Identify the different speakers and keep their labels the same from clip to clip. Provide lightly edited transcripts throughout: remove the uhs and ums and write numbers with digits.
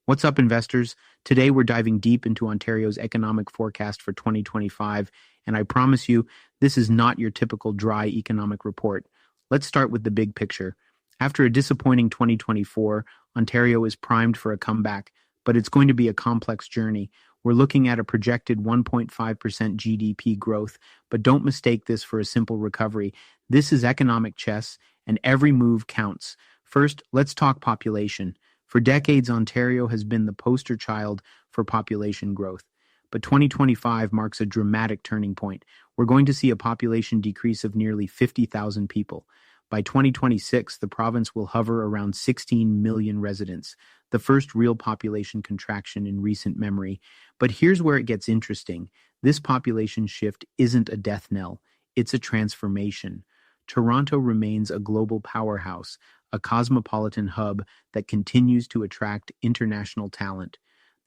Speaker 1: What's up, investors? Today we're diving deep into Ontario's economic forecast for 2025, and I promise you, this is not your typical dry economic report. Let's start with the big picture. After a disappointing 2024, Ontario is primed for a comeback, but it's going to be a complex journey. We're looking at a projected 1.5% GDP growth, but don't mistake this for a simple recovery. This is economic chess, and every move counts. First, let's talk population. For decades, Ontario has been the poster child for population growth. But 2025 marks a dramatic turning point. We're going to see a population decrease of nearly 50,000 people. By 2026, the province will hover around 16 million residents, the first real population contraction in recent memory. But here's where it gets interesting. This population shift isn't a death knell, it's a transformation. Toronto remains a global powerhouse, a cosmopolitan hub that continues to attract international talent.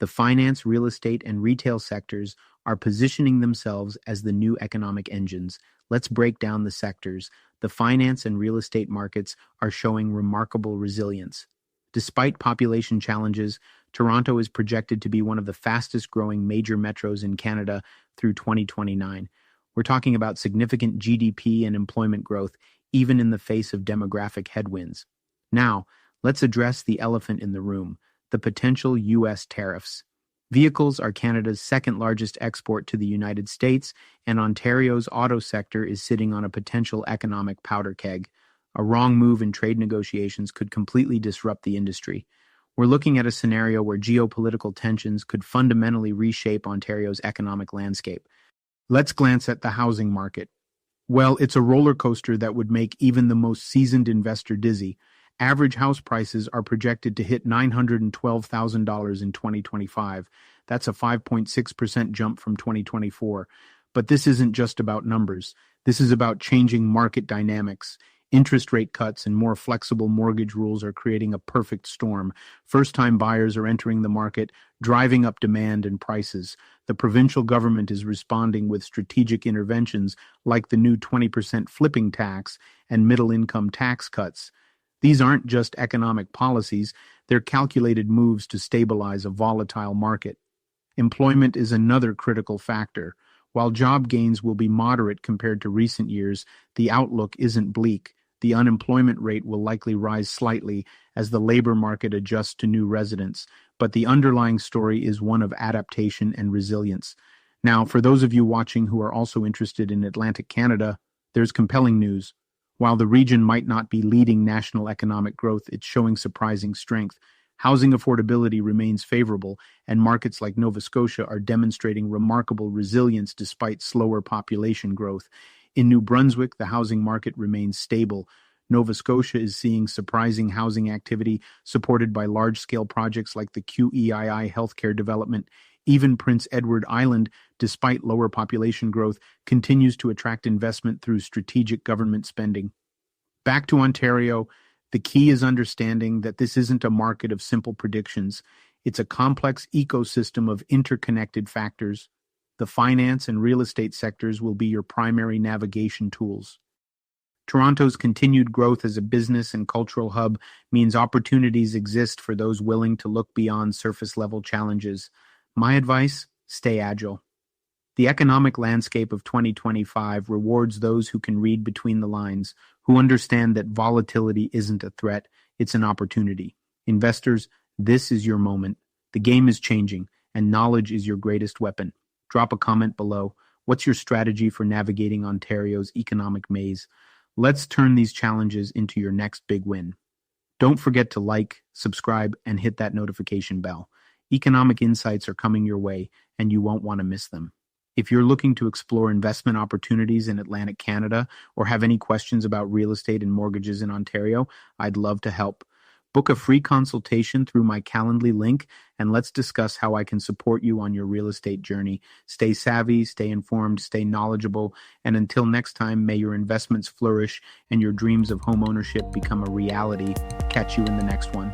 Speaker 1: The finance, real estate, and retail sectors are positioning themselves as the new economic engines. Let's break down the sectors. The finance and real estate markets are showing remarkable resilience. Despite population challenges, Toronto is projected to be one of the fastest growing major metros in Canada through 2029. We're talking about significant GDP and employment growth, even in the face of demographic headwinds. Now, let's address the elephant in the room, the potential U.S. tariffs. Vehicles are Canada's second largest export to the United States, and Ontario's auto sector is sitting on a potential economic powder keg. A wrong move in trade negotiations could completely disrupt the industry. We're looking at a scenario where geopolitical tensions could fundamentally reshape Ontario's economic landscape. Let's glance at the housing market. Well, it's a roller coaster that would make even the most seasoned investor dizzy. Average house prices are projected to hit $912,000 in 2025. That's a 5.6% jump from 2024. But this isn't just about numbers. This is about changing market dynamics. Interest rate cuts and more flexible mortgage rules are creating a perfect storm. First-time buyers are entering the market, driving up demand and prices. The provincial government is responding with strategic interventions like the new 20% flipping tax and middle-income tax cuts. These aren't just economic policies, they're calculated moves to stabilize a volatile market. Employment is another critical factor. While job gains will be moderate compared to recent years, the outlook isn't bleak. The unemployment rate will likely rise slightly as the labor market adjusts to new residents, but the underlying story is one of adaptation and resilience. Now, for those of you watching who are also interested in Atlantic Canada, there's compelling news. While the region might not be leading national economic growth, it's showing surprising strength. Housing affordability remains favorable, and markets like Nova Scotia are demonstrating remarkable resilience despite slower population growth. In New Brunswick, the housing market remains stable. Nova Scotia is seeing surprising housing activity supported by large-scale projects like the QEII healthcare development. Even Prince Edward Island, despite lower population growth, continues to attract investment through strategic government spending. Back to Ontario, the key is understanding that this isn't a market of simple predictions. It's a complex ecosystem of interconnected factors. The finance and real estate sectors will be your primary navigation tools. Toronto's continued growth as a business and cultural hub means opportunities exist for those willing to look beyond surface-level challenges. My advice: stay agile. The economic landscape of 2025 rewards those who can read between the lines, who understand that volatility isn't a threat, it's an opportunity. Investors, this is your moment. The game is changing, and knowledge is your greatest weapon. Drop a comment below. What's your strategy for navigating Ontario's economic maze? Let's turn these challenges into your next big win. Don't forget to like, subscribe, and hit that notification bell. Economic insights are coming your way, and you won't want to miss them. If you're looking to explore investment opportunities in Atlantic Canada or have any questions about real estate and mortgages in Ontario, I'd love to help. Book a free consultation through my Calendly link, and let's discuss how I can support you on your real estate journey. Stay savvy, stay informed, stay knowledgeable, and until next time, may your investments flourish and your dreams of home ownership become a reality. Catch you in the next one.